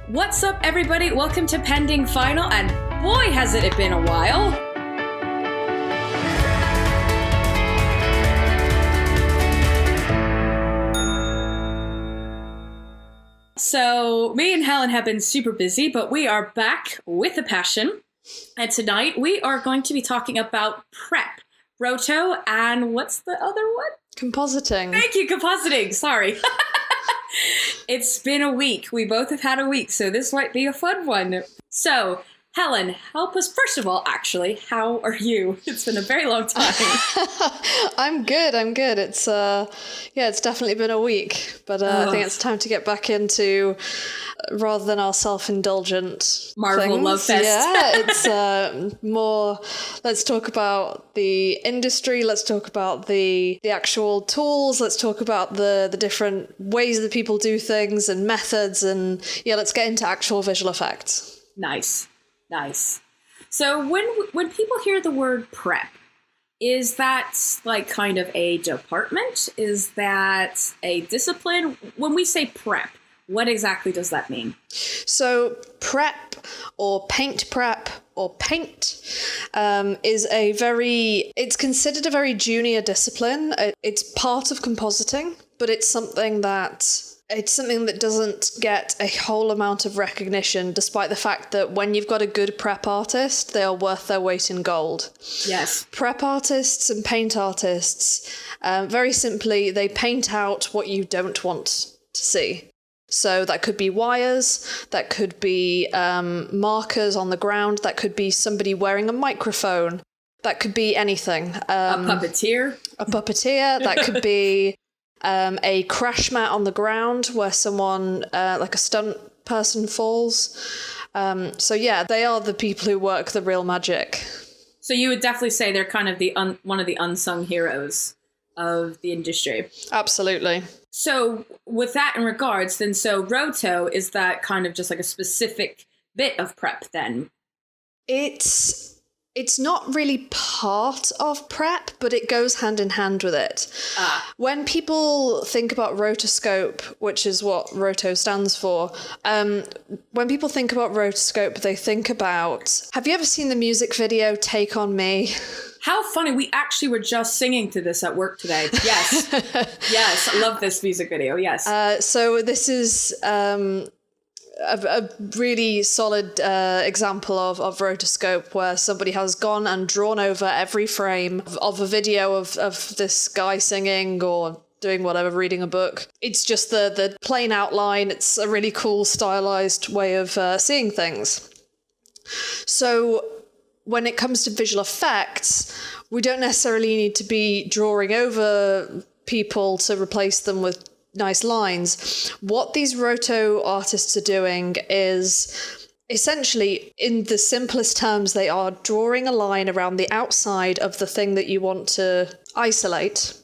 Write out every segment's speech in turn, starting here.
What's up, everybody? Welcome to Pending Final, and boy, has it been a while. So, me and Helen have been super busy, but we are back with a passion. And tonight, we are going to be talking about prep, Roto, and what's the other one? Compositing. Thank you, compositing. Sorry. It's been a week. We both have had a week, so this might be a fun one. So, Helen, help us. First of all, actually, how are you? It's been a very long time. I'm good. It's definitely been a week, but I think it's time to get back into, rather than our self-indulgent Marvel things. love fest. Yeah, it's more, let's talk about the industry, let's talk about the actual tools, let's talk about the different ways that people do things and methods, and yeah, let's get into actual visual effects. Nice. So when people hear the word prep, is that like kind of a department? Is that a discipline? When we say prep, what exactly does that mean? So prep or paint prep or paint is it's considered a very junior discipline. It's part of compositing, but it's something that doesn't get a whole amount of recognition, despite the fact that when you've got a good prep artist, they are worth their weight in gold. Yes. Prep artists and paint artists, very simply, they paint out what you don't want to see. So that could be wires, that could be markers on the ground, that could be somebody wearing a microphone, that could be anything. A puppeteer. That could be a crash mat on the ground where someone, like a stunt person, falls. So yeah, they are the people who work the real magic. So you would definitely say they're kind of one of the unsung heroes of the industry. Absolutely. So with that in regards, then, so Roto, is that kind of just like a specific bit of prep then? It's not really part of prep, but it goes hand in hand with it. When people think about rotoscope, which is what Roto stands for, when people think about rotoscope, they think about... Have you ever seen the music video Take On Me? How funny. We actually were just singing to this at work today. Yes. Yes. I love this music video. Yes. So this is... a really solid example of rotoscope, where somebody has gone and drawn over every frame of a video of this guy singing or doing whatever, reading a book. It's just the plain outline. It's a really cool stylized way of seeing things. So when it comes to visual effects, we don't necessarily need to be drawing over people to replace them with nice lines. What these roto artists are doing is essentially, in the simplest terms, they are drawing a line around the outside of the thing that you want to isolate.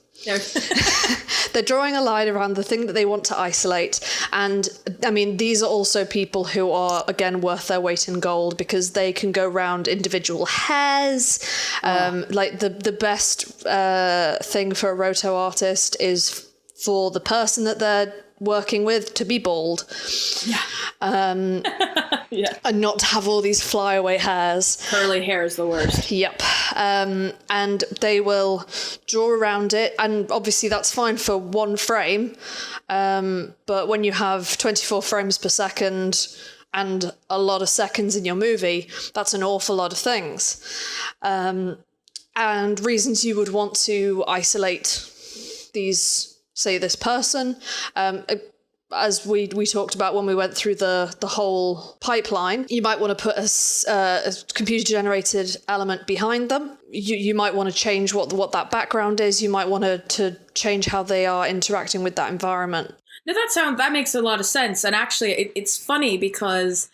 They're drawing a line around the thing that they want to isolate. And I mean, these are also people who are, again, worth their weight in gold, because they can go around individual hairs. Like the best thing for a roto artist is for the person that they're working with to be bald. Yeah. Yeah. And not to have all these flyaway hairs. Curly hair is the worst. Yep. And they will draw around it, and obviously that's fine for one frame. But when you have 24 frames per second and a lot of seconds in your movie, that's an awful lot of things. And reasons you would want to isolate these, say, this person, as we talked about when we went through the whole pipeline, you might want to put a computer-generated element behind them. You might want to change what that background is. You might want to change how they are interacting with that environment. No, that makes a lot of sense. And actually, it's funny because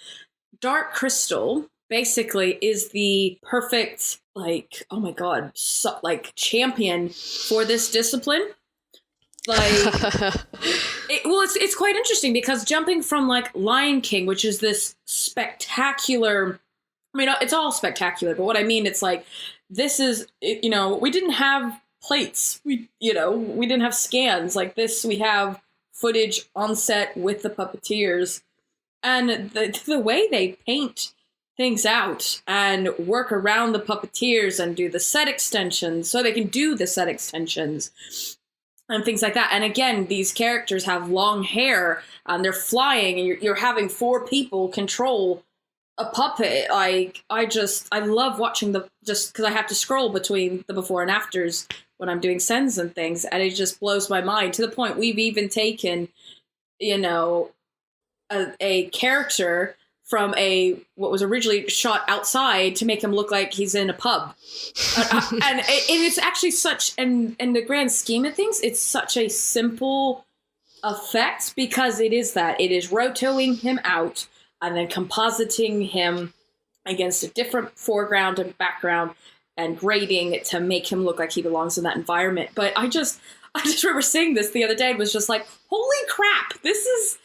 Dark Crystal basically is the perfect, like, oh my God, champion for this discipline. It's quite interesting, because jumping from like Lion King, which is this spectacular, I mean, it's all spectacular, but what I mean, it's like, this is, we didn't have plates, we didn't have scans like this. We have footage on set with the puppeteers And the way they paint things out and work around the puppeteers and do the set extensions so they can do the set extensions and things like that. And again, these characters have long hair and they're flying, and you're having 4 people control a puppet. I love watching just because I have to scroll between the before and afters when I'm doing sends and things, and it just blows my mind to the point we've even taken, a character from what was originally shot outside to make him look like he's in a pub. And it's actually in the grand scheme of things, it's such a simple effect, because it is rotoing him out and then compositing him against a different foreground and background and grading it to make him look like he belongs in that environment. But I just remember seeing this the other day and was just like, holy crap, this is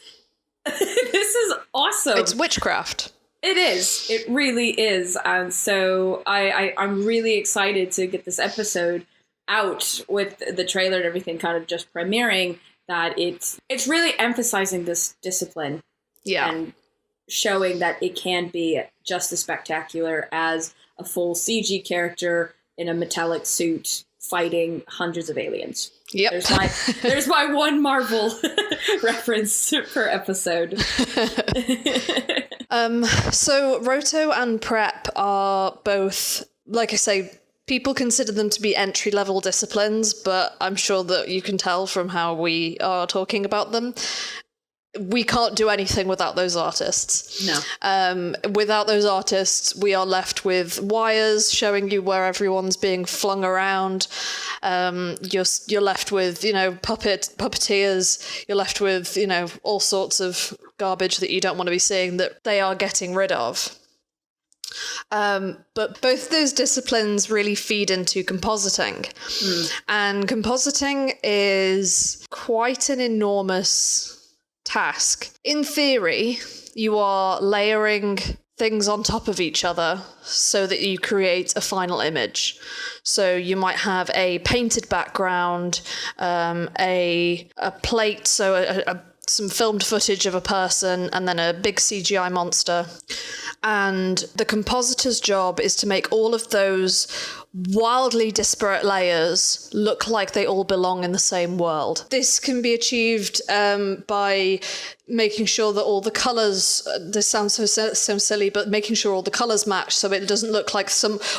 awesome. It's witchcraft. It is. It really is. And so I'm really excited to get this episode out with the trailer and everything kind of just premiering, that it's really emphasizing this discipline. Yeah. And showing that it can be just as spectacular as a full CG character in a metallic suit fighting hundreds of aliens. Yep. There's my one Marvel reference per episode. So Roto and Prep are both, like I say, people consider them to be entry-level disciplines, but I'm sure that you can tell from how we are talking about them, we can't do anything without those artists. No. Without those artists, we are left with wires showing you where everyone's being flung around. You're left with, puppeteers. You're left with, all sorts of garbage that you don't want to be seeing that they are getting rid of. But both those disciplines really feed into compositing. And compositing is quite an enormous task. In theory, you are layering things on top of each other so that you create a final image. So you might have a painted background, a plate, so some filmed footage of a person, and then a big CGI monster. And the compositor's job is to make all of those wildly disparate layers look like they all belong in the same world. This can be achieved by making sure that all the colors, this sounds so silly, but making sure all the colors match so it doesn't look like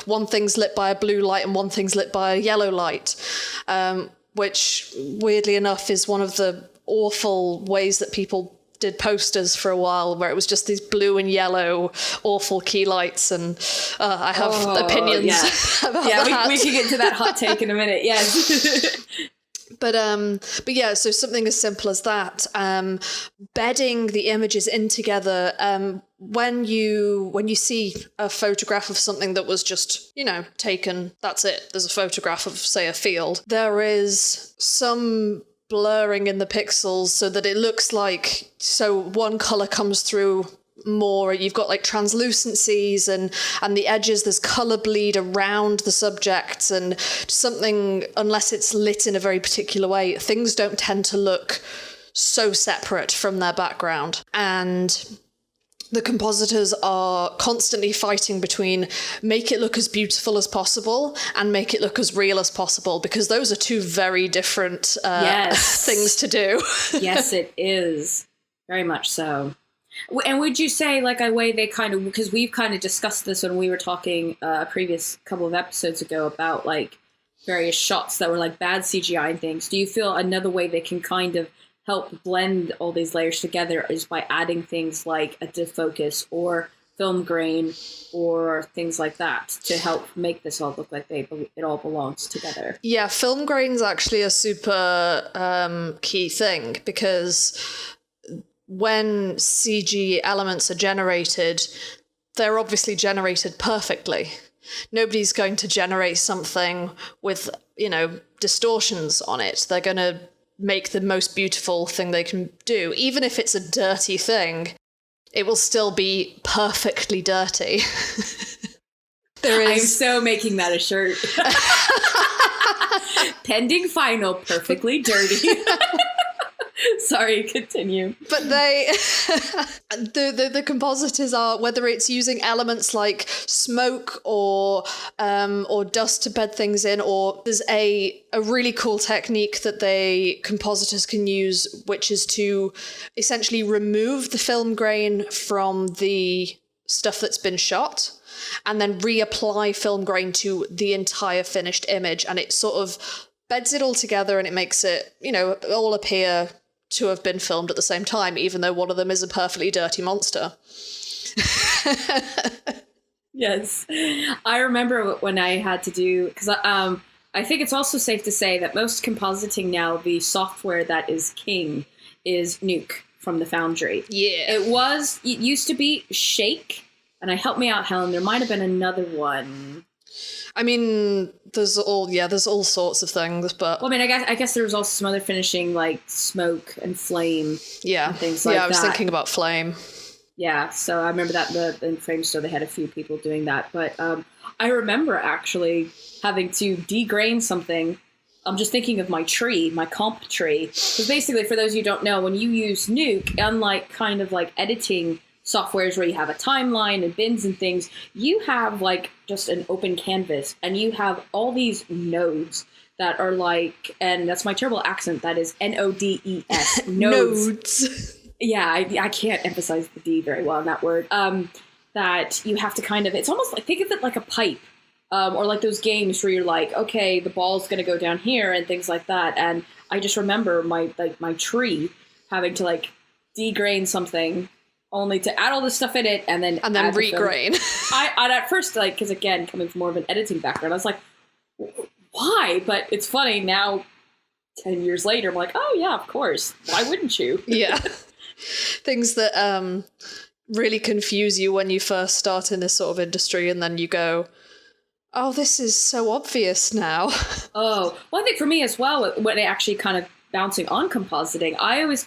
one thing's lit by a blue light and one thing's lit by a yellow light, which weirdly enough is one of the awful ways that people did posters for a while, where it was just these blue and yellow awful key lights, and I have opinions about that. We can get to that hot take in a minute. Yes. But yeah, so something as simple as that, bedding the images in together. When you see a photograph of something that was just, taken, that's it. There's a photograph of, say, a field. There is some blurring in the pixels so that it looks like, so one color comes through more, you've got like translucencies and the edges, there's color bleed around the subjects, and something, unless it's lit in a very particular way, things don't tend to look so separate from their background. And the compositors are constantly fighting between make it look as beautiful as possible and make it look as real as possible, because those are two very different things to do. Yes, it is. Very much so. And would you say, like, a way they kind of, because we've kind of discussed this when we were talking a previous couple of episodes ago about, like, various shots that were, like, bad CGI and things. Do you feel another way they can kind of help blend all these layers together is by adding things like a defocus or film grain or things like that to help make this all look like it all belongs together? Yeah, film grain's actually a super key thing, because when CG elements are generated, they're obviously generated perfectly. Nobody's going to generate something with, distortions on it. They're going to make the most beautiful thing they can do. Even if it's a dirty thing, it will still be perfectly dirty. I'm so making that a shirt. Pending final, perfectly dirty. Sorry, continue. But the compositors are, whether it's using elements like smoke or dust to bed things in, or there's a really cool technique that compositors can use, which is to essentially remove the film grain from the stuff that's been shot and then reapply film grain to the entire finished image, and it sort of beds it all together, and it makes it, all appear to have been filmed at the same time, even though one of them is a perfectly dirty monster. Yes. I remember when I had to do, because I think it's also safe to say that most compositing now, the software that is king is Nuke from the Foundry. Yeah. It used to be Shake, and help me out, Helen, there might have been another one. I mean, there's all sorts of things, but... Well, I mean, I guess there was also some other finishing, like Smoke and Flame. Yeah. And things like that. Yeah, I was thinking about Flame. Yeah, so I remember that in Frame Store they had a few people doing that. But I remember actually having to degrain something. I'm just thinking of my tree, my comp tree. Because basically, for those of you who don't know, when you use Nuke, unlike kind of like editing softwares where you have a timeline and bins and things, you have like just an open canvas, and you have all these nodes that are like, and that's my terrible accent, that is Nodes. Nodes. Yeah, I can't emphasize the D very well in that word. That you have to kind of, it's almost like, think of it like a pipe, or like those games where you're like, okay, the ball's going to go down here and things like that. And I just remember my my having to like degrain something, only to add all this stuff in it and then regrain. I at first, like, because again, coming from more of an editing background, I was like, why? But it's funny now, 10 years later, I'm like, oh yeah, of course. Why wouldn't you? Yeah. Things that really confuse you when you first start in this sort of industry, and then you go, oh, this is so obvious now. Oh, well, I think for me as well, when it actually kind of bouncing on compositing, I always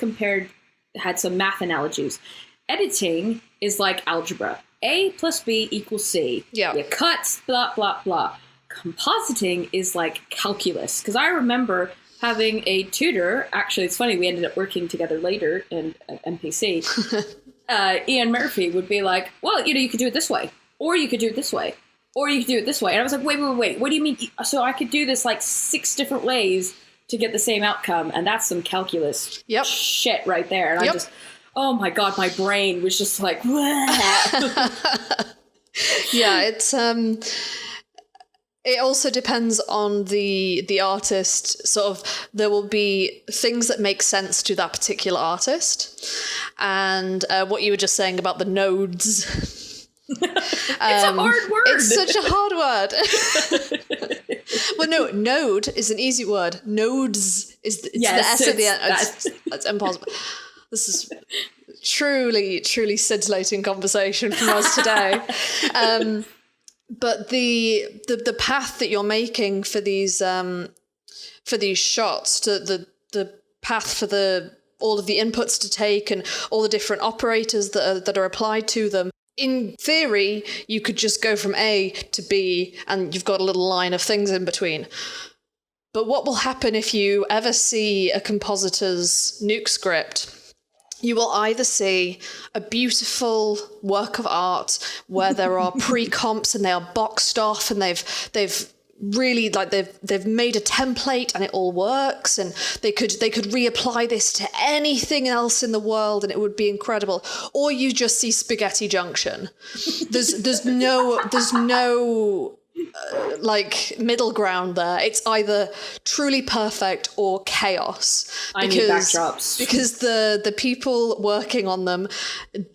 had some math analogies. Editing is like algebra. A plus B equals C. Yeah. You cut, blah, blah, blah. Compositing is like calculus. Because I remember having a tutor, actually, it's funny, we ended up working together later in MPC. Ian Murphy would be like, well, you could do it this way, or you could do it this way, or you could do it this way. And I was like, wait, what do you mean? So I could do this like 6 different ways to get the same outcome, and that's some calculus shit right there. And I just... oh my God, my brain was just like, yeah, it's it also depends on the artist. Sort of, there will be things that make sense to that particular artist, and what you were just saying about the nodes. It's a hard word. It's such a hard word. Well, no, node is an easy word. Nodes is the S at the end. That's impossible. This is truly scintillating conversation from us today. But the path that you're making for these shots, the path for all of the inputs to take and all the different operators that are applied to them. In theory, you could just go from A to B, and you've got a little line of things in between. But what will happen if you ever see a compositor's Nuke script? You will either see a beautiful work of art where there are pre-comps and they are boxed off, and they've really, like, they've made a template and it all works, and they could reapply this to anything else in the world and it would be incredible. Or you just see Spaghetti Junction. There's no like middle ground there. It's either truly perfect or chaos. I need backdrops. Because the people working on them,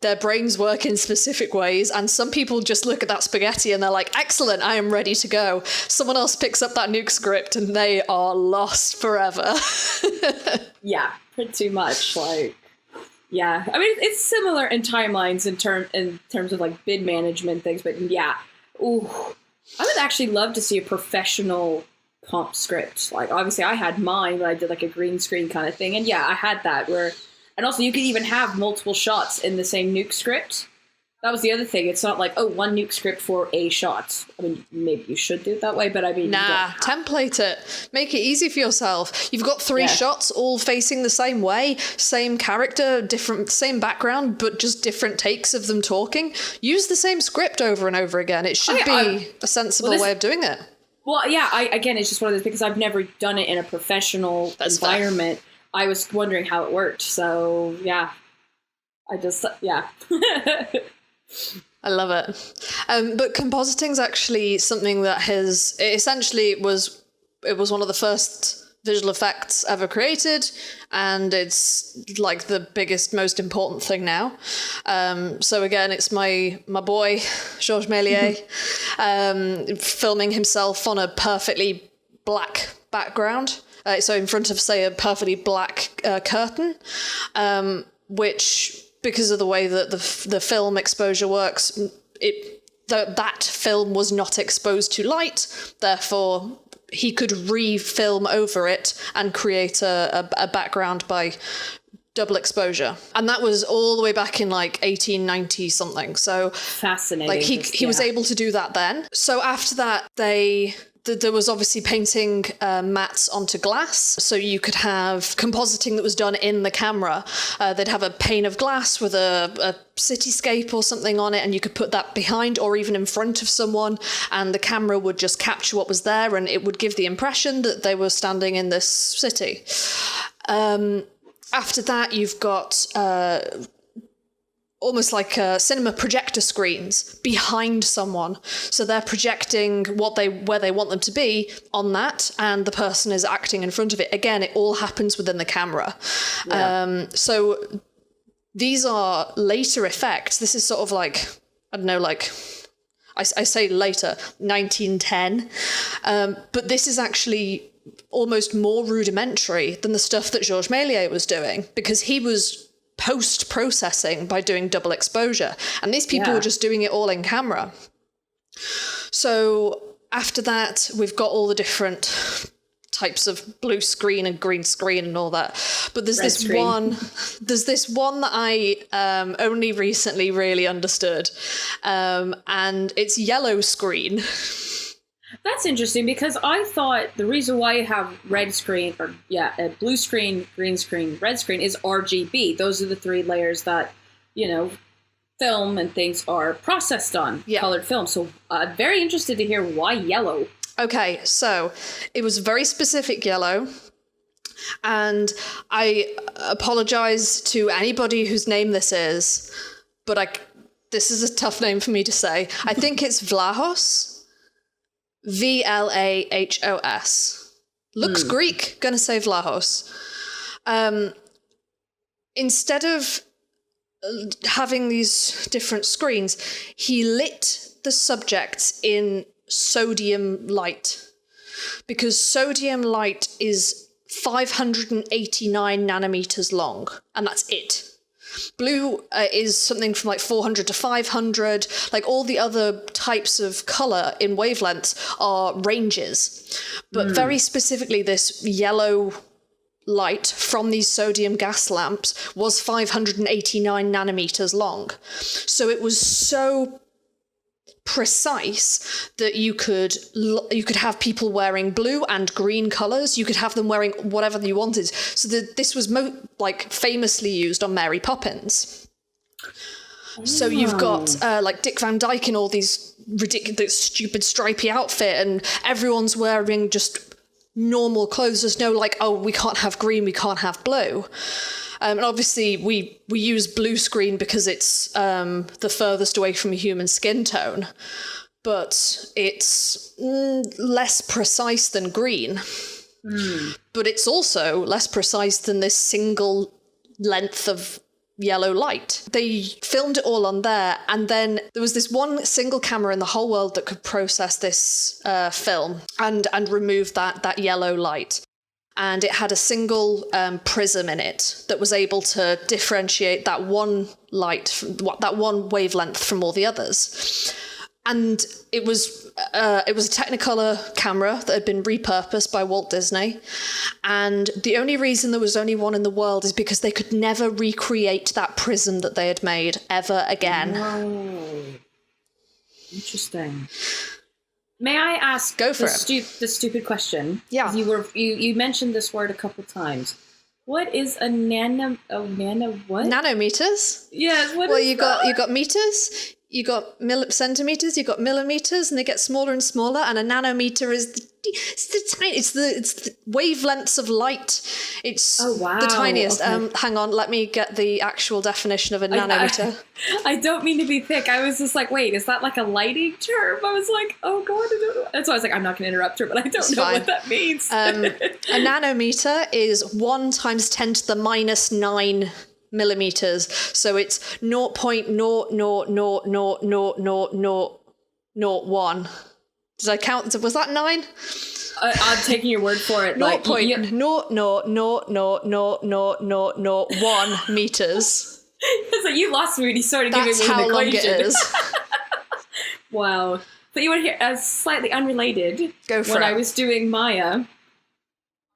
their brains work in specific ways, and some people just look at that spaghetti and they're like, excellent, I am ready to go. Someone else picks up that Nuke script and they are lost forever. Yeah, pretty much. Like, yeah, I mean, it's similar in timelines in terms of like bid management things, but yeah, ooh, I would actually love to see a professional comp script. Like, obviously I had mine, but I did like a green screen kind of thing. And yeah, I had that where, and also you could even have multiple shots in the same Nuke script. That was the other thing. It's not like, oh, one nuke script for a shot. I mean, maybe you should do it that way, but I mean... Nah, template it. Make it easy for yourself. You've got 3 shots all facing the same way, same character, same background, but just different takes of them talking. Use the same script over and over again. It should be a sensible way of doing it. Well, yeah, again, it's just one of those, because I've never done it in a professional environment. Fair. I was wondering how it worked, so, yeah. I love it. But compositing is actually something that it was one of the first visual effects ever created, and it's like the biggest, most important thing now. So again, it's my boy, Georges Méliès, filming himself on a perfectly black background. So in front of, say, a perfectly black curtain, which... because of the way that the film exposure works, that film was not exposed to light, therefore he could re-film over it and create a background by double exposure. And that was all the way back in like 1890 something. So fascinating. Like he was able to do that then. So after that, there was obviously painting mats onto glass, so you could have compositing that was done in the camera. They'd have a pane of glass with a cityscape or something on it, and you could put that behind or even in front of someone, and the camera would just capture what was there, and it would give the impression that they were standing in this city. After that, you've got... almost like cinema projector screens behind someone. So they're projecting where they want them to be on that, and the person is acting in front of it. Again, it all happens within the camera. Yeah. So these are later effects. This is sort of like, I don't know, like, I say later, 1910. But this is actually almost more rudimentary than the stuff that Georges Méliès was doing, because he was post-processing by doing double exposure, and these people were just doing it all in camera. So after that, we've got all the different types of blue screen and green screen and all that, but there's this one that I only recently really understood, and it's yellow screen. That's interesting, because I thought the reason why you have blue screen, green screen, red screen is RGB. Those are the 3 layers that, film and things are processed on, colored film. So I'm very interested to hear why yellow. Okay, so it was very specific yellow. And I apologize to anybody whose name this is, but this is a tough name for me to say. I think it's Vlahos. Vlahos. Looks Greek, gonna say Vlahos. Instead of having these different screens, he lit the subjects in sodium light, because sodium light is 589 nanometers long, and that's it. Blue is something from like 400 to 500. Like all the other types of color in wavelengths are ranges. But very specifically, this yellow light from these sodium gas lamps was 589 nanometers long. So it was so precise that you could have people wearing blue and green colors. You could have them wearing whatever you wanted. So this was famously used on Mary Poppins. So you've got like Dick Van Dyke in all these ridiculous, stupid, stripy outfit, and everyone's wearing just normal clothes. There's no like, oh, we can't have green, we can't have blue. And obviously we use blue screen because it's the furthest away from a human skin tone, but it's less precise than green. But it's also less precise than this single length of yellow light. They filmed it all on there, and then there was this one single camera in the whole world that could process this film and remove that yellow light. And it had a single prism in it that was able to differentiate that one light, that one wavelength from all the others. And it was a Technicolor camera that had been repurposed by Walt Disney. And the only reason there was only one in the world is because they could never recreate that prism that they had made ever again. Whoa. Interesting. May I ask Go for the stupid question? Yeah. You mentioned this word a couple times. What is a nano what? Nanometers? Yes, what well, is you got meters, you got centimeters, you got millimeters, and they get smaller and smaller. And a nanometer is it's the wavelengths of light. It's the tiniest. Okay. Hang on, let me get the actual definition of a nanometer. I don't mean to be thick. I was just like, wait, is that like a lighting term? I was like, oh god, I don't know. And so I was like, I'm not going to interrupt her, but I don't know what that means. A nanometer is 1 × 10 to the -9 millimeters. So it's 0.000000001. Did I count? Was that 9? I'm taking your word for it. 0.0000001 meters. It's like you lost me when you started giving me That's how an long equation. it is. Wow. But you want to hear, as slightly unrelated, Go for when it. I was doing Maya,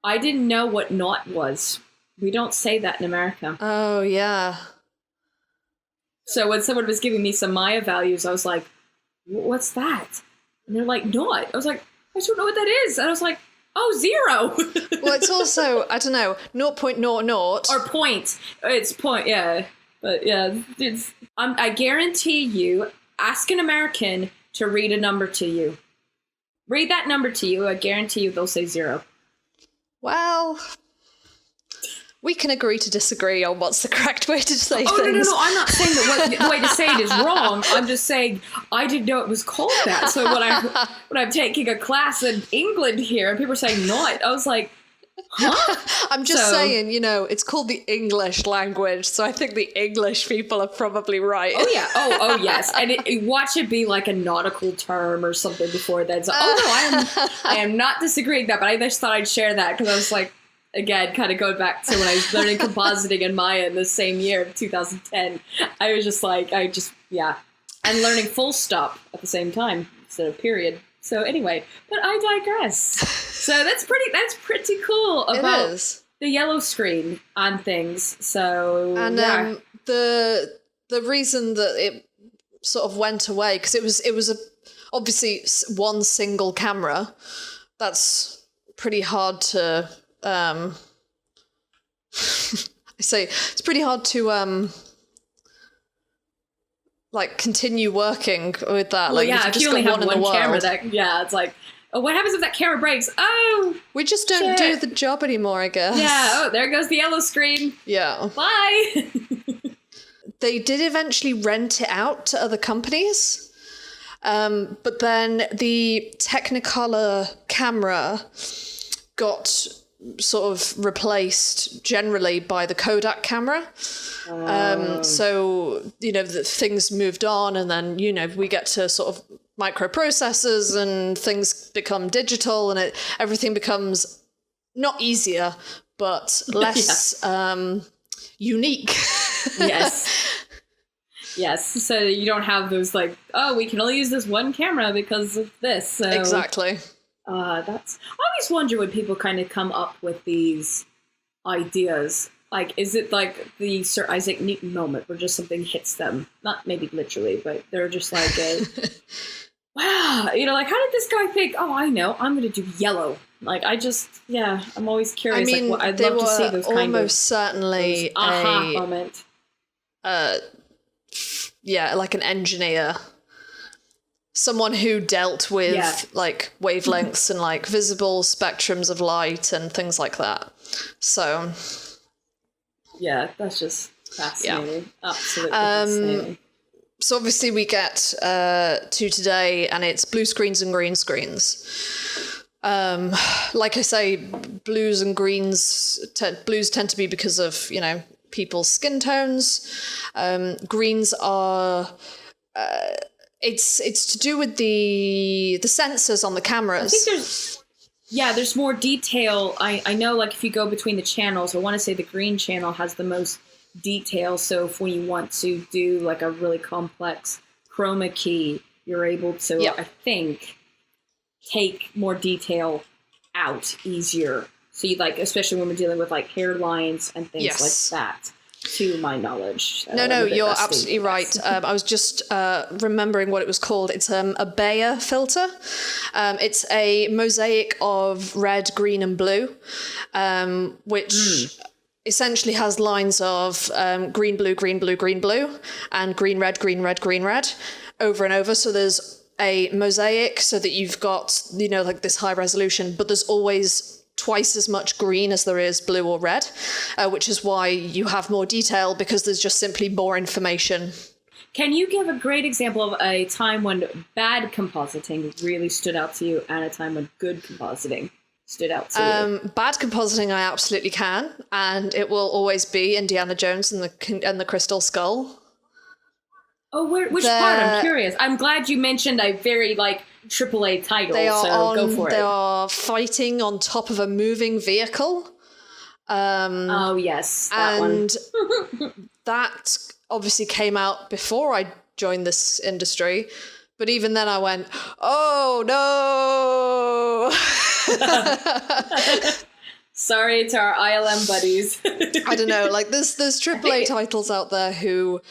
I didn't know what naught was. We don't say that in America. Oh, yeah. So when someone was giving me some Maya values, I was like, what's that? And they're like, naught. I was like, I don't know what that is. And I was like, oh, 0. Well, it's also, I don't know, 0.00. Or point. It's point, yeah. But yeah, I guarantee you, ask an American to read a number to you. Read that number to you. I guarantee you they'll say 0. Well, we can agree to disagree on what's the correct way to say things. No. I'm not saying that the way to say it is wrong. I'm just saying I didn't know it was called that. So when I'm taking a class in England here and people are saying naught, I was like, huh? I'm just saying, it's called the English language, so I think the English people are probably right. Oh, yeah. Oh, yes. And watch it be like a nautical term or something before then. So, I am not disagreeing that, but I just thought I'd share that because I was like, again, kind of going back to when I was learning compositing in Maya in the same year of 2010. I was just like, yeah. And learning full stop at the same time instead of period. So anyway, but I digress. So that's pretty cool about the yellow screen on things. So and yeah. The reason that it sort of went away because it was obviously one single camera. That's pretty hard to I say it's pretty hard to like continue working with that. Well, like yeah, if you only have one camera, it's like, oh, what happens if that camera breaks? Oh, we just don't do the job anymore, I guess. Yeah. Oh, there goes the yellow screen. Yeah. Bye. They did eventually rent it out to other companies, but then the Technicolor camera got sort of replaced generally by the Kodak camera. So, the things moved on and then, we get to sort of microprocessors and things become digital and everything becomes not easier, but less unique. Yes. Yes. So you don't have those like, oh, we can only use this one camera because of this. So. Exactly. I always wonder when people kind of come up with these ideas. Like, is it like the Sir Isaac Newton moment where just something hits them? Not maybe literally, but they're just like, wow, like, how did this guy think, oh, I know, I'm going to do yellow. Like, I'm always curious. I mean, like, I'd love to see those kind of almost certainly aha moment. Like an engineer. Someone who dealt with like wavelengths and like visible spectrums of light and things like that. So yeah, that's just fascinating. Yeah. Absolutely fascinating. So obviously we get to today and it's blue screens and green screens. Like I say, blues and greens, blues tend to be because of, people's skin tones. Greens are... It's to do with the sensors on the cameras. I think there's more detail. I know, like, if you go between the channels, I want to say the green channel has the most detail. So if we want to do like a really complex chroma key, you're able to, Yeah. I think, take more detail out easier. So you like, especially when we're dealing with like hairlines and things Yes. like that, to my knowledge. No, I'm a bit you're rusty. absolutely right. I was just remembering what it was called. It's a Bayer filter. It's a mosaic of red, green, and blue, which essentially has lines of green, blue, green, blue, green, blue, and green, red, green, red, green, red, over and over. So there's a mosaic so that you've got, like this high resolution, but there's always twice as much green as there is blue or red, which is why you have more detail, because there's just simply more information. Can you give a great example of a time when bad compositing really stood out to you and a time when good compositing stood out to you? Bad compositing, I absolutely can, and it will always be Indiana Jones and the Crystal Skull. Oh, which part? I'm curious. I'm glad you mentioned a very AAA title. Go for it. They are fighting on top of a moving vehicle. Oh yes, that and one. that obviously came out before I joined this industry. But even then I went, oh no. Sorry to our ILM buddies. I don't know, there's AAA titles out there who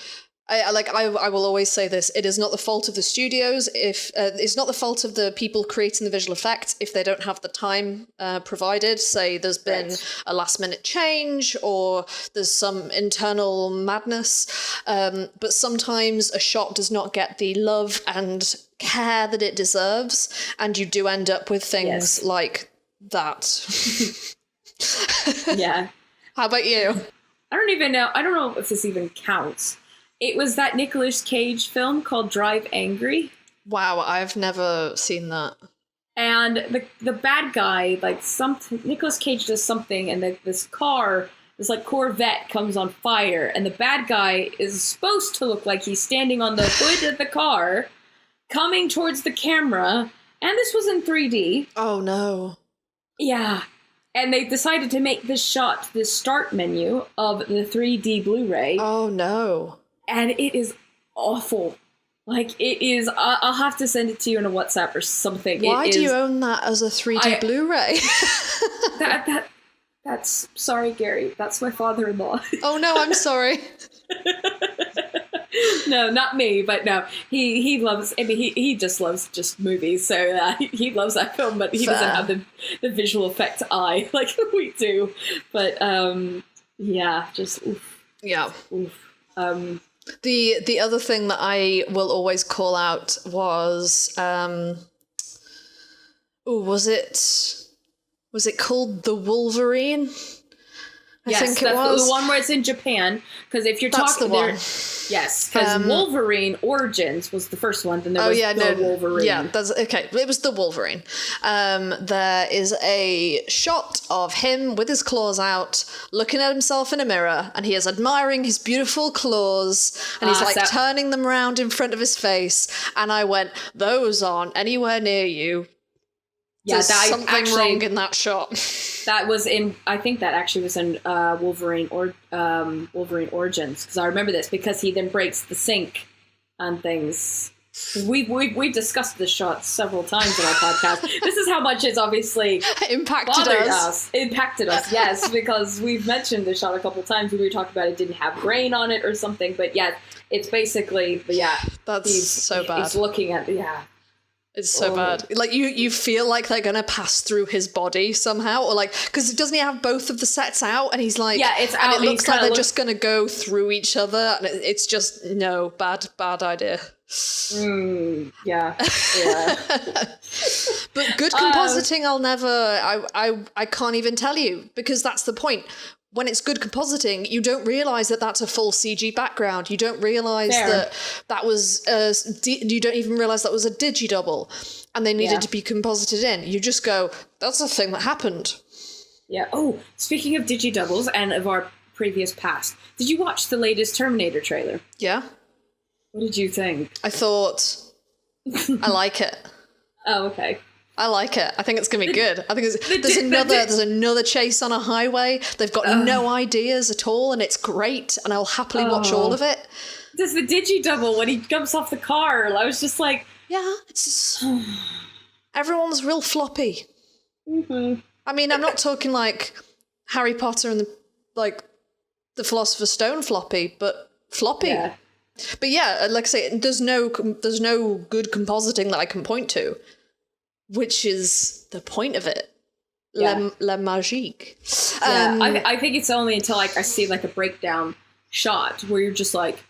I will always say this: it is not the fault of the studios if it's not the fault of the people creating the visual effects if they don't have the time provided. Say there's been a last minute change or there's some internal madness, but sometimes a shot does not get the love and care that it deserves, and you do end up with things like that. Yeah. How about you? I don't even know. I don't know if this even counts. It was that Nicolas Cage film called Drive Angry. Wow, I've never seen that. And the bad guy, Nicolas Cage does something, and this car, this Corvette comes on fire, and the bad guy is supposed to look like he's standing on the hood of the car, coming towards the camera, and this was in 3D. Oh no. Yeah. And they decided to make this shot this start menu of the 3D Blu-ray. Oh no. And it is awful. It is. I'll have to send it to you in a WhatsApp or something. Why do you own that as a 3D Blu-ray? That's sorry, Gary. That's my father-in-law. Oh no, I'm sorry. No, not me, but no. He loves. I mean, he just loves just movies, so he loves that film. But he doesn't have the visual effect eye like we do. But yeah, just oof. Yeah. Oof. The other thing that I will always call out was was it called The Wolverine? I think it was the one where it's in Japan. Because if you're talking, the one. Yes, because Wolverine Origins was the first one. Then there was Wolverine. Yeah, that's okay. It was The Wolverine. There is a shot of him with his claws out, looking at himself in a mirror, and he is admiring his beautiful claws, and he's turning them around in front of his face. And I went, "Those aren't anywhere near you." Yeah, there's something wrong in that shot. That was in. I think that actually was in Wolverine Wolverine Origins, because I remember this because he then breaks the sink and things. We've discussed this shot several times in our podcast. This is how much it's obviously impacted us. Impacted us, yes, because we've mentioned this shot a couple times when we were talking about it didn't have grain on it or something. But yeah, it's basically that's so bad. He's looking at It's so bad. You feel like they're gonna pass through his body somehow, or because doesn't he have both of the sets out? And he's it's out. And it looks like they're just gonna go through each other, and it's just bad idea. Yeah. But good compositing, I'll never. I can't even tell you, because that's the point. When it's good compositing, you don't realise that that's a full CG background. You don't realise that was you don't even realise that was a digi-double and they needed to be composited in. You just go, that's a thing that happened. Yeah. Oh, speaking of digi-doubles and of our previous past, did you watch the latest Terminator trailer? Yeah. What did you think? I thought, I like it. Oh, okay. I like it. I think it's gonna be good. I think there's another chase on a highway. They've got no ideas at all, and it's great. And I'll happily watch all of it. There's the digi-double when he jumps off the car. I was just like, Yeah, it's everyone's real floppy. Mm-hmm. I mean, I'm not talking like Harry Potter and the Philosopher's Stone floppy, but floppy. Yeah. But yeah, like I say, there's no good compositing that I can point to, which is the point of it. Yeah. La magique. Yeah, I think it's only until like I see like a breakdown shot where you're just like,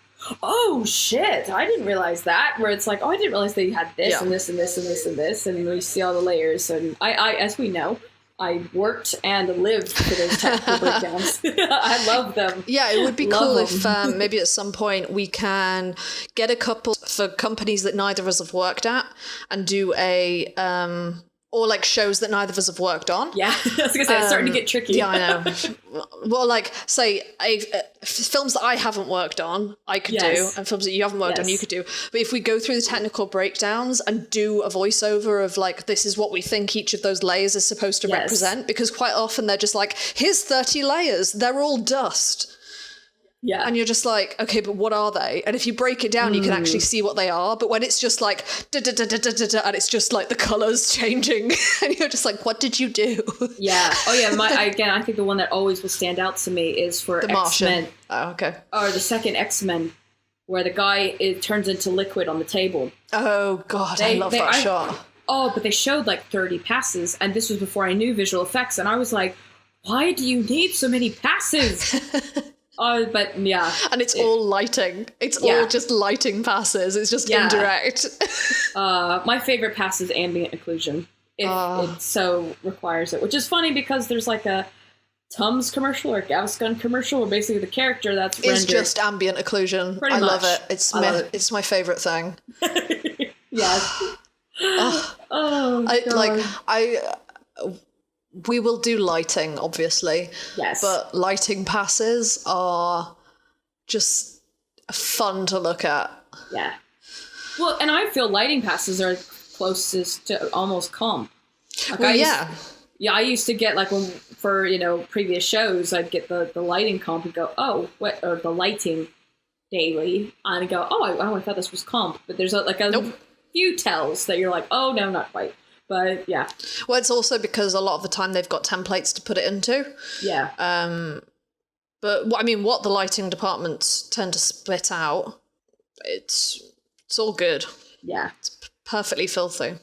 oh shit, I didn't realize that. Where it's like, oh, I didn't realize that you had this and this and this and this and this, and we see all the layers. And I as we know, I worked and lived for those technical breakdowns. I love them. Yeah, it would be cool if maybe at some point we can get a couple for companies that neither of us have worked at and do a or like shows that neither of us have worked on. Yeah, I was gonna say it's starting to get tricky. Yeah, I know. Well, like say films that I haven't worked on, I could do, and films that you haven't worked on, you could do. But if we go through the technical breakdowns and do a voiceover of like, this is what we think each of those layers is supposed to represent, because quite often they're just like, here's 30 layers, they're all dust. Yeah. And you're just like, okay, but what are they? And if you break it down, you can actually see what they are. But when it's just like, and it's just like the colours changing, and you're just like, what did you do? Yeah. Oh, yeah. I think the one that always will stand out to me is for The X-Men. Martian. Oh, okay. Or the second X-Men, where the guy turns into liquid on the table. Oh, God, I love that shot. Oh, but they showed like 30 passes, and this was before I knew visual effects, and I was like, why do you need so many passes? Oh, but yeah. And it's all lighting. It's all just lighting passes. It's just indirect. My favorite pass is ambient occlusion. If it so requires it. Which is funny because there's like a Tums commercial or Gaviscon commercial where basically the character that's rendered. It's just ambient occlusion. Pretty I much. love it. It's my favourite thing. Yes. We will do lighting, obviously. Yes. But lighting passes are just fun to look at. Yeah. Well, and I feel lighting passes are closest to almost comp. Like I used to get like for previous shows, I'd get the lighting comp and go, oh, what, or the lighting daily, and go, I thought this was comp, but there's a few tells that you're like, oh no, not quite. But yeah. Well, it's also because a lot of the time they've got templates to put it into. Yeah. But what the lighting departments tend to split out, it's all good. Yeah. It's perfectly filthy.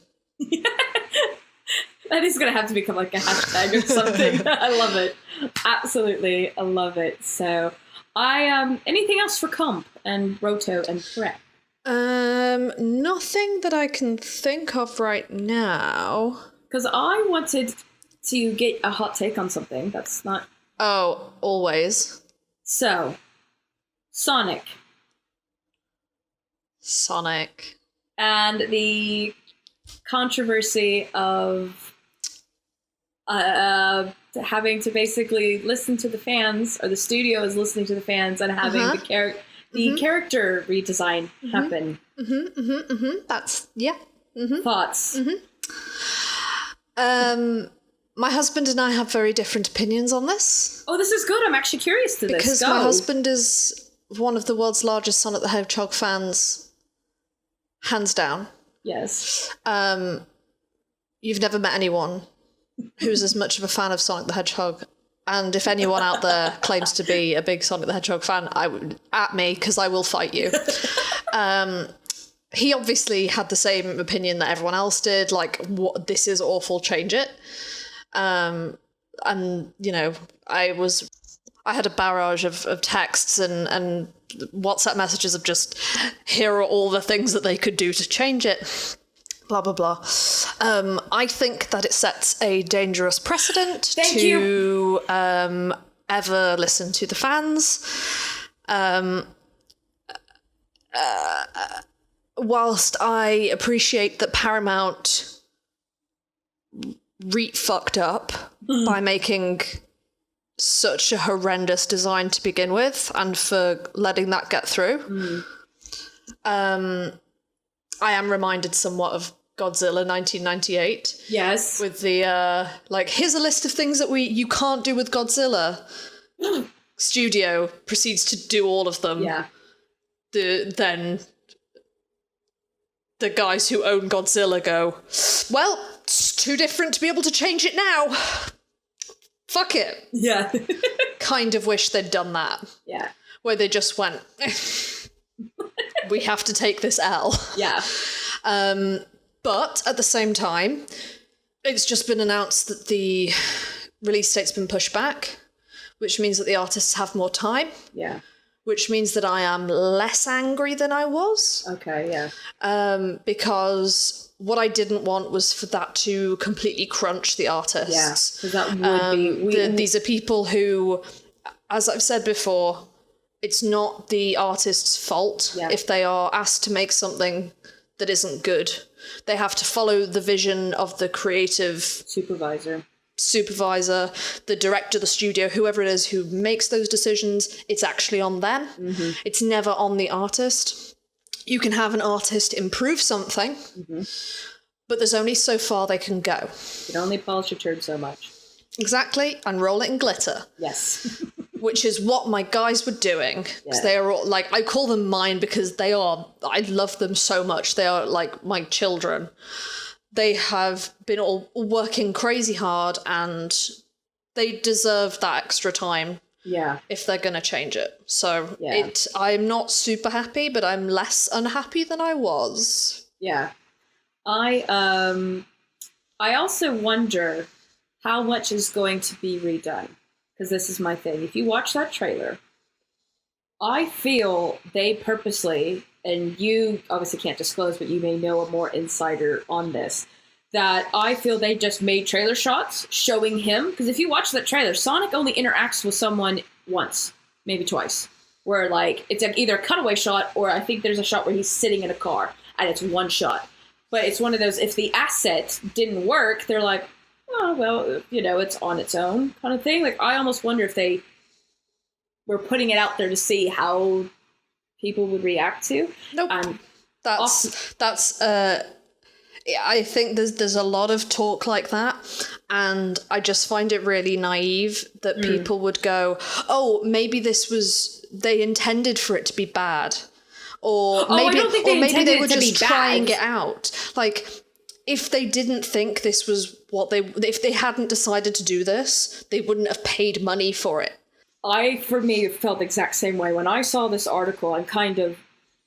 That is going to have to become like a hashtag or something. I love it. Absolutely. I love it. So anything else for comp and Roto and prep? Nothing that I can think of right now. Because I wanted to get a hot take on something that's not... Oh, always. So, Sonic. And the controversy of having to basically listen to the fans, or the studio is listening to the fans and having the character redesign happen. That's, yeah. Thoughts? My husband and I have very different opinions on this. Oh, this is good. I'm actually curious to this. Because my husband is one of the world's largest Sonic the Hedgehog fans, hands down. Yes. You've never met anyone who's as much of a fan of Sonic the Hedgehog. And if anyone out there claims to be a big Sonic the Hedgehog fan, at me, because I will fight you. He obviously had the same opinion that everyone else did, like, what, this is awful, change it. And, I had a barrage of texts and WhatsApp messages of just, here are all the things that they could do to change it. Blah, blah, blah. I think that it sets a dangerous precedent to ever listen to the fans. Whilst I appreciate that Paramount fucked up by making such a horrendous design to begin with, and for letting that get through, I am reminded somewhat of Godzilla 1998. Yes. With the, here's a list of things that you can't do with Godzilla. Studio proceeds to do all of them. Yeah. Then the guys who own Godzilla go, well, it's too different to be able to change it now. Fuck it. Yeah. Kind of wish they'd done that. Yeah. Where they just went, we have to take this L. Yeah. But at the same time, it's just been announced that the release date's been pushed back, which means that the artists have more time. Yeah. Which means that I am less angry than I was. Okay, yeah. Because what I didn't want was for that to completely crunch the artists. Yeah, because that would be... These are people who, as I've said before, it's not the artist's fault if they are asked to make something that isn't good. They have to follow the vision of the creative... supervisor, the director, the studio, whoever it is who makes those decisions. It's actually on them. Mm-hmm. It's never on the artist. You can have an artist improve something, but there's only so far they can go. You can only polish a turd so much. Exactly, and roll it in glitter. Yes. Which is what my guys were doing. Because they are all, like, I call them mine because they are, I love them so much. They are like my children. They have been all working crazy hard and they deserve that extra time. Yeah. If they're going to change it. So I'm not super happy, but I'm less unhappy than I was. Yeah. I also wonder how much is going to be redone. Because this is my thing. If you watch that trailer, I feel they purposely, and you obviously can't disclose, but you may know a more insider on this, that I feel they just made trailer shots showing him. Because if you watch that trailer, Sonic only interacts with someone once, maybe twice. Where, like, it's either a cutaway shot, or I think there's a shot where he's sitting in a car, and it's one shot. But it's one of those, if the asset didn't work, they're like, oh, well, you know, it's on its own kind of thing. Like, I almost wonder if they were putting it out there to see how people would react to. Nope. I think there's a lot of talk like that, and I just find it really naive that people would go, oh, maybe they intended for it to be bad. Or maybe, I don't think maybe they were to just be trying bad. it out. Like, if they didn't think this was if they hadn't decided to do this, they wouldn't have paid money for it. For me, felt the exact same way. When I saw this article, and kind of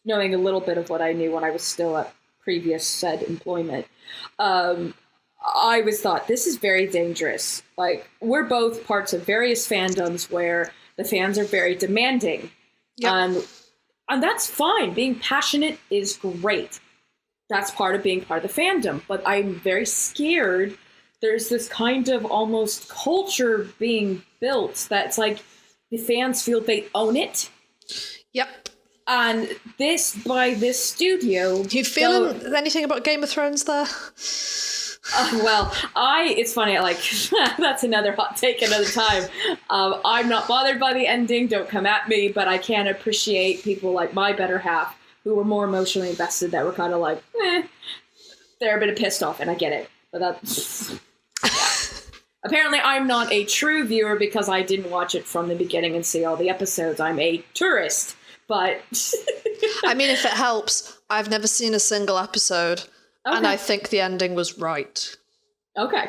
knowing a little bit of what I knew when I was still at previous said employment, I thought, this is very dangerous. Like, we're both parts of various fandoms where the fans are very demanding. Yep. And that's fine. Being passionate is great. That's part of being part of the fandom. But I'm very scared there's this kind of almost culture being built that's like the fans feel they own it. Yep. And by this studio... Do you feel anything about Game of Thrones there? It's funny, like, that's another hot take another time. I'm not bothered by the ending, don't come at me, but I can appreciate people like my better half who were more emotionally invested, that were kind of like, they're a bit pissed off, and I get it. But that's... Apparently, I'm not a true viewer because I didn't watch it from the beginning and see all the episodes. I'm a tourist, but... I mean, if it helps, I've never seen a single episode, and I think the ending was right. Okay.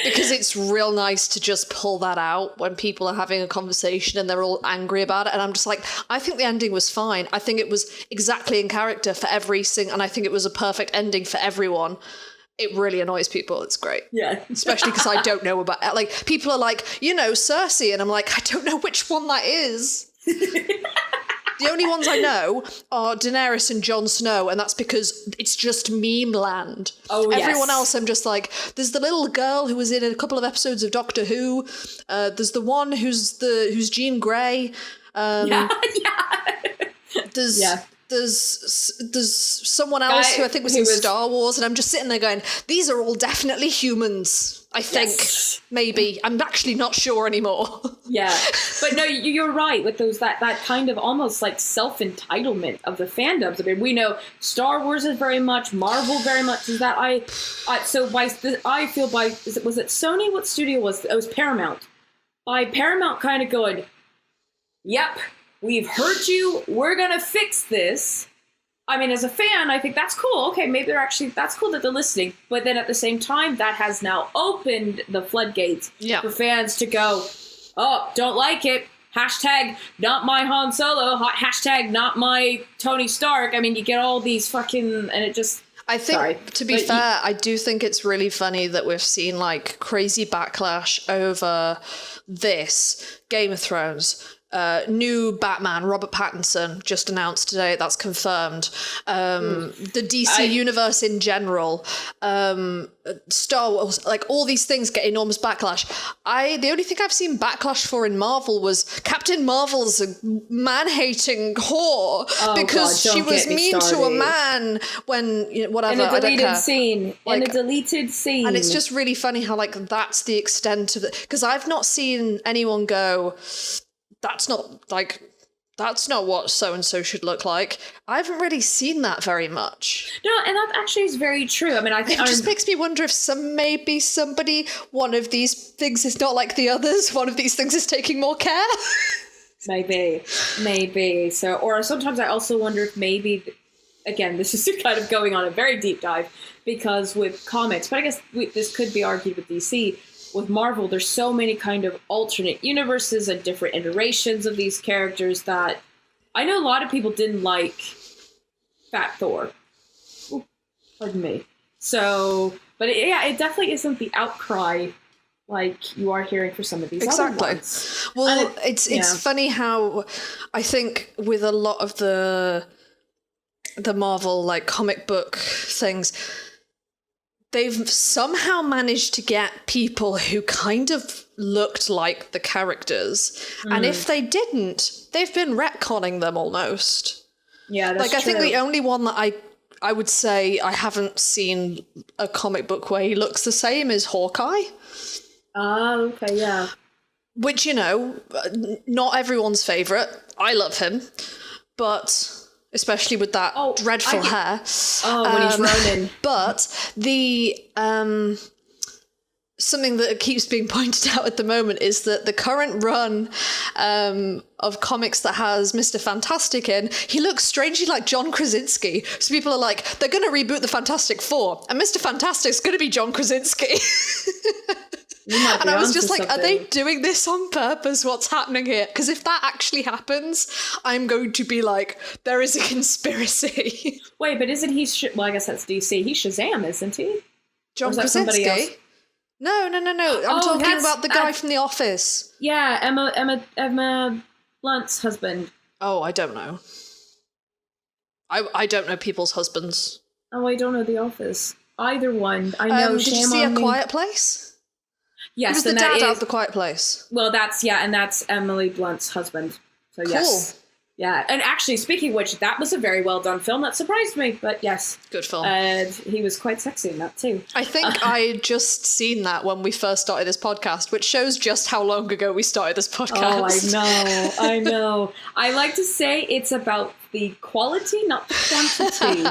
Because it's real nice to just pull that out when people are having a conversation and they're all angry about it. And I'm just like, I think the ending was fine. I think it was exactly in character for and I think it was a perfect ending for everyone. It really annoys people. It's great. Yeah. Especially because I don't know about... Like, people are like, Cersei. And I'm like, I don't know which one that is. The only ones I know are Daenerys and Jon Snow, and that's because it's just meme land. Oh, yes. Everyone else, I'm just like, there's the little girl who was in a couple of episodes of Doctor Who. There's the one who's Jean Grey. There's someone else who I think was in Star Wars, and I'm just sitting there going, these are all definitely humans. I think, maybe. I'm actually not sure anymore. Yeah, but no, you're right with those that kind of almost like self-entitlement of the fandoms. I mean, we know Star Wars is very much, Marvel very much is that. I feel was it Sony? What studio was it? It was Paramount. By Paramount kind of going, yep, we've heard you. We're gonna fix this. I mean, as a fan, I think that's cool. Okay, maybe that's cool that they're listening. But then at the same time, that has now opened the floodgates for fans to go, oh, don't like it. Hashtag not my Han Solo. Hashtag not my Tony Stark. I mean, you get all these fucking, and it just... I think, to be fair, I do think it's really funny that we've seen like crazy backlash over this, Game of Thrones, new Batman, Robert Pattinson, just announced today, that's confirmed. The DC universe in general, Star Wars, like all these things get enormous backlash. The only thing I've seen backlash for in Marvel was Captain Marvel's a man-hating whore because she was mean to a man when, whatever. In a deleted scene. Like, in a deleted scene. And it's just really funny how like that's the extent of it. Because I've not seen anyone go, that's not what so-and-so should look like. I haven't really seen that very much. No, and that actually is very true. I mean, I think... It just makes me wonder if maybe somebody, one of these things is not like the others, one of these things is taking more care. Maybe. So, or sometimes I also wonder if maybe, again, this is kind of going on a very deep dive, because with comics, but I guess this could be argued with DC, with Marvel, there's so many kind of alternate universes and different iterations of these characters that I know a lot of people didn't like Fat Thor. Ooh, pardon me. So, but it definitely isn't the outcry like you are hearing for some of these other ones. Well, it's funny how I think with a lot of the Marvel like comic book things, they've somehow managed to get people who kind of looked like the characters. And if they didn't, they've been retconning them almost. Yeah, that's true. I think the only one that I would say I haven't seen a comic book where he looks the same is Hawkeye. Oh, okay, yeah. Which, not everyone's favourite. I love him. But... especially with that dreadful hair. When he's Ronin. But the something that keeps being pointed out at the moment is that the current run of comics that has Mr. Fantastic in, he looks strangely like John Krasinski. So people are like, they're going to reboot the Fantastic Four, and Mr. Fantastic's going to be John Krasinski. And I was just like, are they doing this on purpose? What's happening here? Because if that actually happens, I'm going to be like, there is a conspiracy. Wait, but isn't he... well, I guess that's DC. He's Shazam, isn't he? John Krasinski? No. I'm talking about the guy from The Office. Yeah, Emma Blunt's husband. Oh, I don't know. I don't know people's husbands. Oh, I don't know The Office. Either one. I know. Did you see A Quiet Place? Yes, he was the dad out of The Quiet Place. Well, that's Emily Blunt's husband. So yes. Cool. Yeah, and actually, speaking of which, that was a very well done film. That surprised me, but yes. Good film. And he was quite sexy in that too. I think I just seen that when we first started this podcast, which shows just how long ago we started this podcast. Oh, I know. I like to say it's about the quality, not the quantity.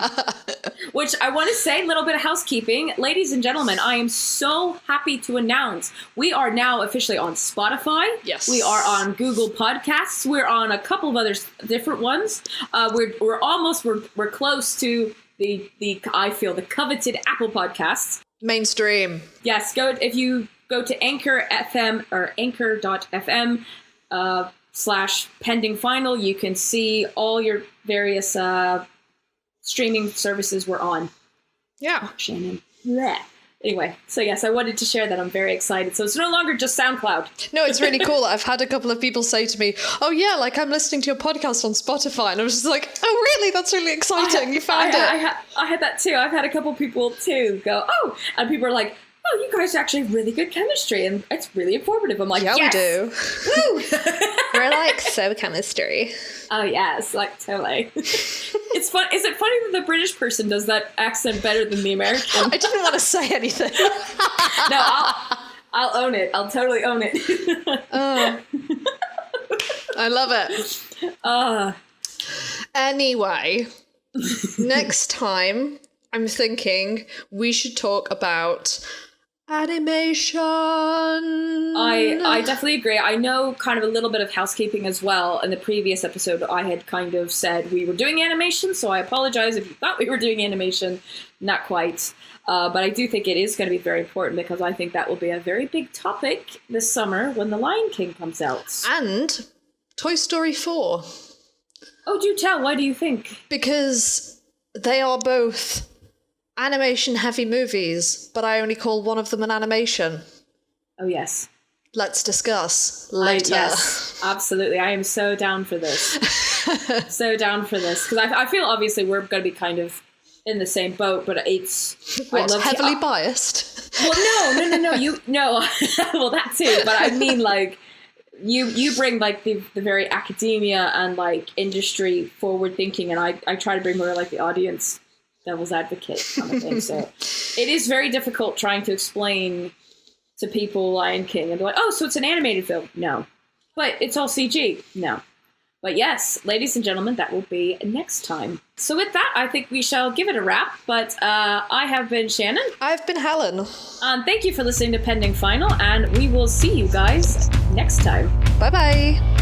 Which I want to say, a little bit of housekeeping. Ladies and gentlemen, I am so happy to announce we are now officially on Spotify. Yes. We are on Google Podcasts. We're on a couple of other different ones. We're close to the I feel the coveted Apple Podcasts. Mainstream. Yes, if you go to Anchor FM or anchor.fm /pending final, you can see all your various streaming services we're on. Yeah. Shannon. Blech. Anyway, so yes, I wanted to share that. I'm very excited. So it's no longer just SoundCloud. No, it's really cool. I've had a couple of people say to me, oh yeah, like I'm listening to your podcast on Spotify. And I was just like, oh really? That's really exciting. You found it. I had that too. I've had a couple people too go, oh, and people are like, oh, you guys actually have really good chemistry and it's really informative. I'm like, yeah, yes. We do. Woo! We're like so chemistry. Oh yes, like totally. It's fun. Is it funny that the British person does that accent better than the American? I didn't want to say anything. No, I'll own it. I'll totally own it. I love it. Anyway, next time I'm thinking we should talk about Animation. I definitely agree. I know kind of a little bit of housekeeping as well. In the previous episode, I had kind of said we were doing animation, so I apologize if you thought we were doing animation. Not quite. But I do think it is going to be very important because I think that will be a very big topic this summer when The Lion King comes out. And Toy Story 4. Oh, do tell. Why do you think? Because they are both animation-heavy movies, but I only call one of them an animation. Oh, yes. Let's discuss later. Yes, absolutely. I am so down for this. So down for this. Because I feel obviously we're going to be kind of in the same boat, but it's... heavily biased? Well, no. No. Well, that too. But I mean, like, you bring, like, the very academia and, like, industry forward thinking, and I try to bring more, like, the audience devil's advocate kind of thing. So it is very difficult trying to explain to people Lion King and be like, oh, so it's an animated film. No. But it's all CG. No. But yes, ladies and gentlemen, that will be next time. So with that, I think we shall give it a wrap. But I have been Shannon. I've been Helen. Thank you for listening to Pending Final, and we will see you guys next time. Bye-bye.